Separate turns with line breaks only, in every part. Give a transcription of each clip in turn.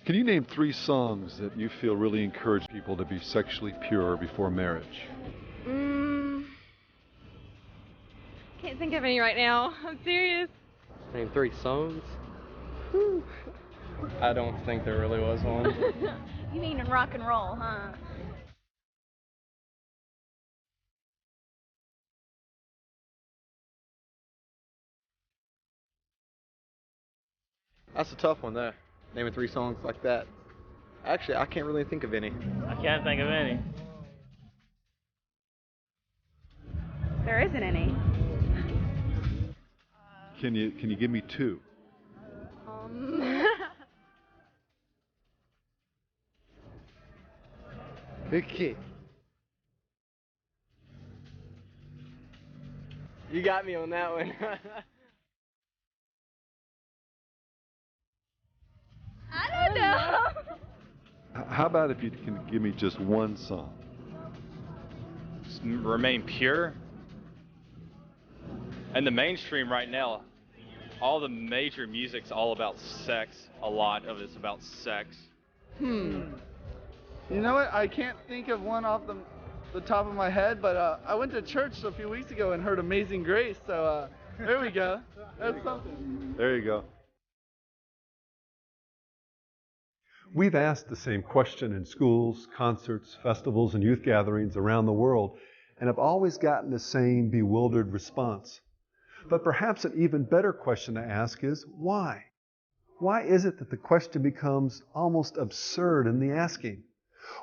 Can you name 3 songs that you feel really encourage people to be sexually pure before marriage?
Can't think of any right now. I'm serious.
Name 3 songs? Whew. I don't think there really was one.
You mean in rock and roll, huh?
That's a tough one there. Naming 3 songs like that. Actually, I can't really think of any.
I can't think of any.
There isn't any.
Can you give me 2?
Vicky. You got me on that one.
I don't know.
How about if you can give me just 1 song?
Remain pure. And the mainstream right now, all the major music's all about sex. A lot of it's about sex.
You know what? I can't think of one off the top of my head, but I went to church a few weeks ago and heard Amazing Grace, so there we go. That's something.
There you go. We've asked the same question in schools, concerts, festivals, and youth gatherings around the world, and have always gotten the same bewildered response. But perhaps an even better question to ask is, why? Why is it that the question becomes almost absurd in the asking?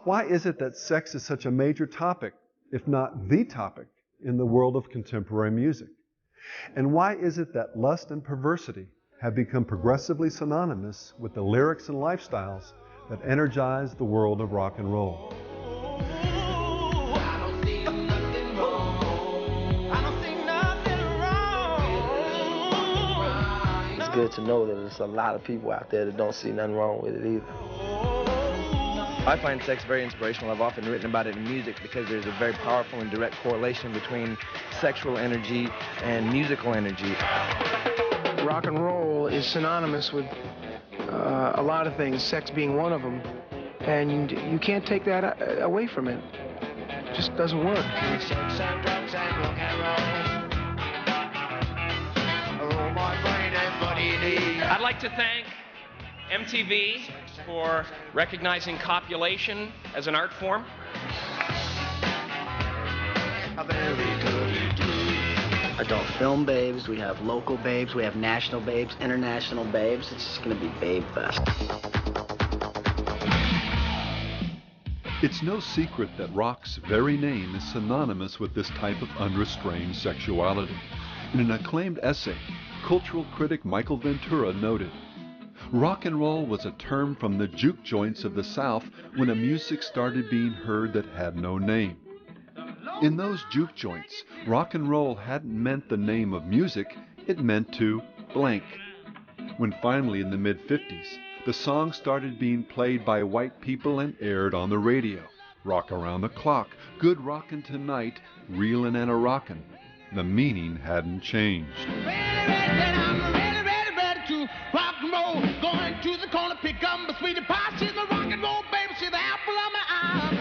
Why is it that sex is such a major topic, if not the topic, in the world of contemporary music? And why is it that lust and perversity have become progressively synonymous with the lyrics and lifestyles that energize the world of rock and roll?
It's good to know that there's a lot of people out there that don't see nothing wrong with it either.
I find sex very inspirational. I've often written about it in music because there's a very powerful and direct correlation between sexual energy and musical energy.
Rock and roll is synonymous with a lot of things, sex being one of them, and you can't take that away from it. It just doesn't work.
I'd like to thank MTV for recognizing copulation as an art form.
Adult film babes, we have local babes, we have national babes, international babes. It's just going to be Babe Fest.
It's no secret that rock's very name is synonymous with this type of unrestrained sexuality. In an acclaimed essay, cultural critic Michael Ventura noted, "Rock and roll was a term from the juke joints of the South when a music started being heard that had no name. In those juke joints, rock and roll hadn't meant the name of music, it meant to blank. When finally in the mid-50s, the song started being played by white people and aired on the radio. Rock around the clock, good rockin' tonight, reelin' and a-rockin'. The meaning hadn't changed."
Rock and roll, going to the corner, pick up my sweetie pie. She's my rock and roll baby, she's the apple of my eye.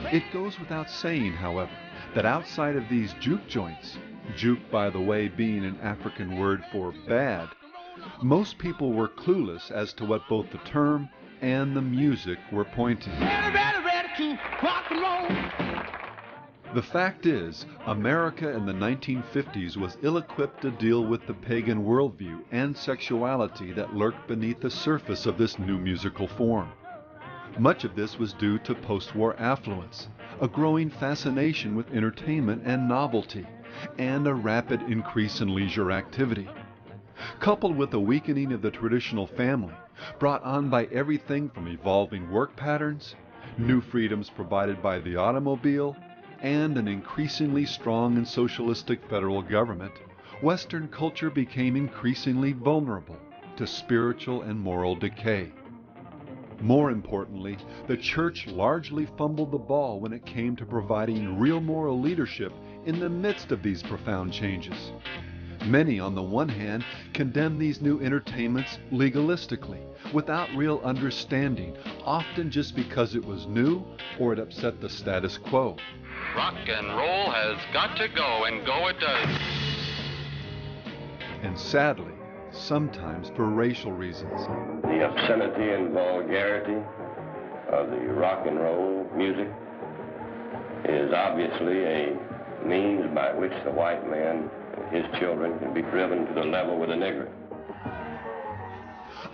It goes without saying, however, that outside of these juke joints, juke, by the way, being an African word for bad, most people were clueless as to what both the term and the music were pointing.
Ready to rock and roll.
The fact is, America in the 1950s was ill-equipped to deal with the pagan worldview and sexuality that lurked beneath the surface of this new musical form. Much of this was due to post-war affluence, a growing fascination with entertainment and novelty, and a rapid increase in leisure activity. Coupled with a weakening of the traditional family, brought on by everything from evolving work patterns, new freedoms provided by the automobile, and an increasingly strong and socialistic federal government, Western culture became increasingly vulnerable to spiritual and moral decay. More importantly, the church largely fumbled the ball when it came to providing real moral leadership in the midst of these profound changes. Many, on the one hand, condemn these new entertainments legalistically, without real understanding, often just because it was new or it upset the status quo.
Rock and roll has got to go, and go it does.
And sadly, sometimes for racial reasons.
The obscenity and vulgarity of the rock and roll music is obviously a means by which the white man and his children can be driven to the level with the Negro.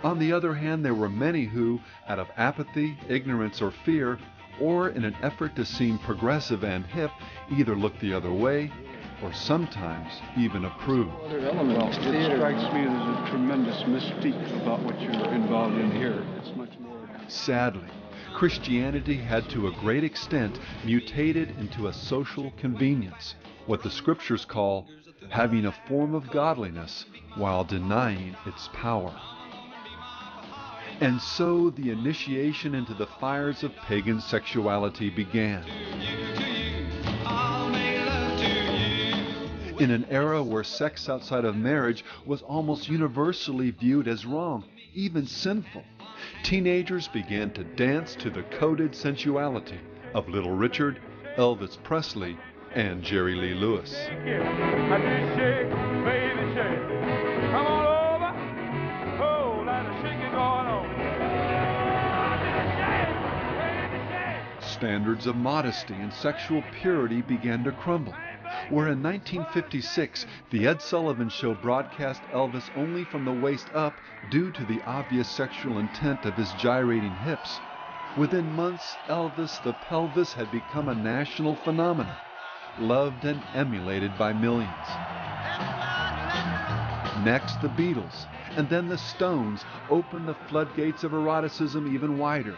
On the other hand, there were many who, out of apathy, ignorance, or fear, or in an effort to seem progressive and hip, either looked the other way or sometimes even approved.
Well, it strikes me there's a tremendous mystique about what you're involved in here. It's much more.
Sadly, Christianity had to a great extent mutated into a social convenience, what the scriptures call having a form of godliness while denying its power. And so the initiation into the fires of pagan sexuality began. In an era where sex outside of marriage was almost universally viewed as wrong, even sinful, teenagers began to dance to the coded sensuality of Little Richard, Elvis Presley, and Jerry Lee Lewis. Standards of modesty and sexual purity began to crumble, where in 1956 the Ed Sullivan Show broadcast Elvis only from the waist up due to the obvious sexual intent of his gyrating hips. Within months, Elvis the Pelvis had become a national phenomenon, loved and emulated by millions. Next, the Beatles, and then the Stones opened the floodgates of eroticism even wider,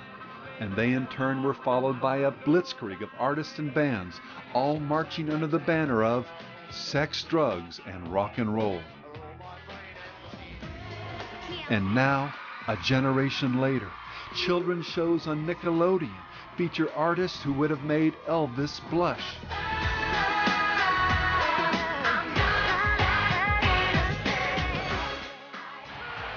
and they in turn were followed by a blitzkrieg of artists and bands, all marching under the banner of sex, drugs, and rock and roll. And now, a generation later, children's shows on Nickelodeon feature artists who would have made Elvis blush.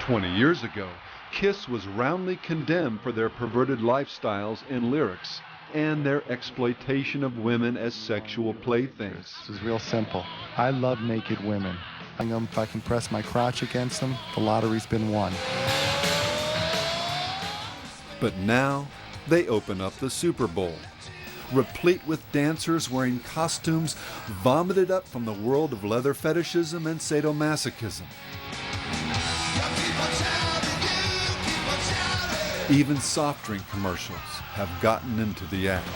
"20 years ago, Kiss was roundly condemned for their perverted lifestyles and lyrics, and their exploitation of women as sexual playthings.
This is real simple. I love naked women. If I can press my crotch against them, the lottery's been won.
But now, they open up the Super Bowl, replete with dancers wearing costumes vomited up from the world of leather fetishism and sadomasochism. Even soft drink commercials have gotten into the act.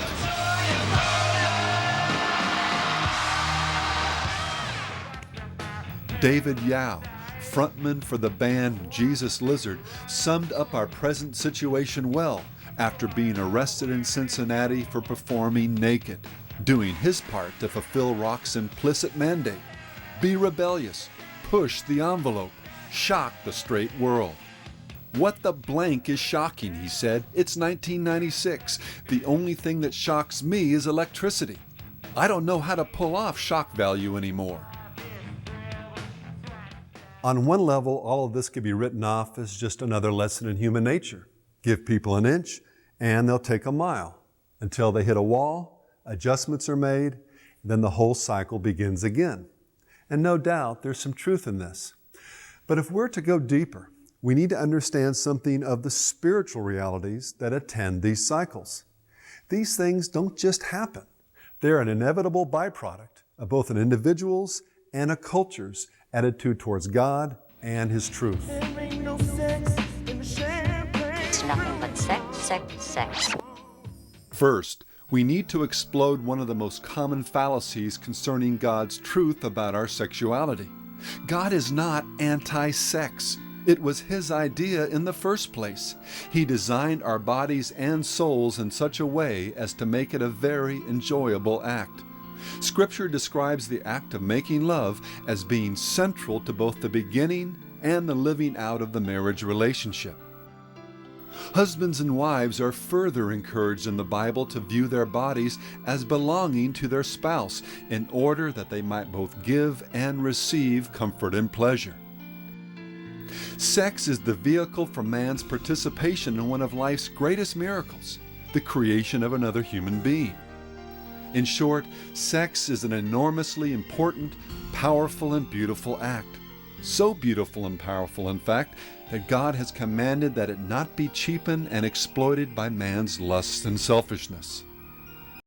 David Yao, frontman for the band Jesus Lizard, summed up our present situation well after being arrested in Cincinnati for performing naked, doing his part to fulfill rock's implicit mandate: be rebellious, push the envelope, shock the straight world. "What the blank is shocking," he said. "It's 1996. The only thing that shocks me is electricity. I don't know how to pull off shock value anymore." On one level, all of this could be written off as just another lesson in human nature. Give people an inch, and they'll take a mile. Until they hit a wall, adjustments are made, then the whole cycle begins again. And no doubt, there's some truth in this. But if we're to go deeper, we need to understand something of the spiritual realities that attend these cycles. These things don't just happen. They're an inevitable byproduct of both an individual's and a culture's attitude towards God and His truth.
It's nothing but sex, sex, sex.
First, we need to explode one of the most common fallacies concerning God's truth about our sexuality. God is not anti-sex. It was His idea in the first place. He designed our bodies and souls in such a way as to make it a very enjoyable act. Scripture describes the act of making love as being central to both the beginning and the living out of the marriage relationship. Husbands and wives are further encouraged in the Bible to view their bodies as belonging to their spouse in order that they might both give and receive comfort and pleasure. Sex is the vehicle for man's participation in one of life's greatest miracles, the creation of another human being. In short, sex is an enormously important, powerful, and beautiful act. So beautiful and powerful, in fact, that God has commanded that it not be cheapened and exploited by man's lust and selfishness.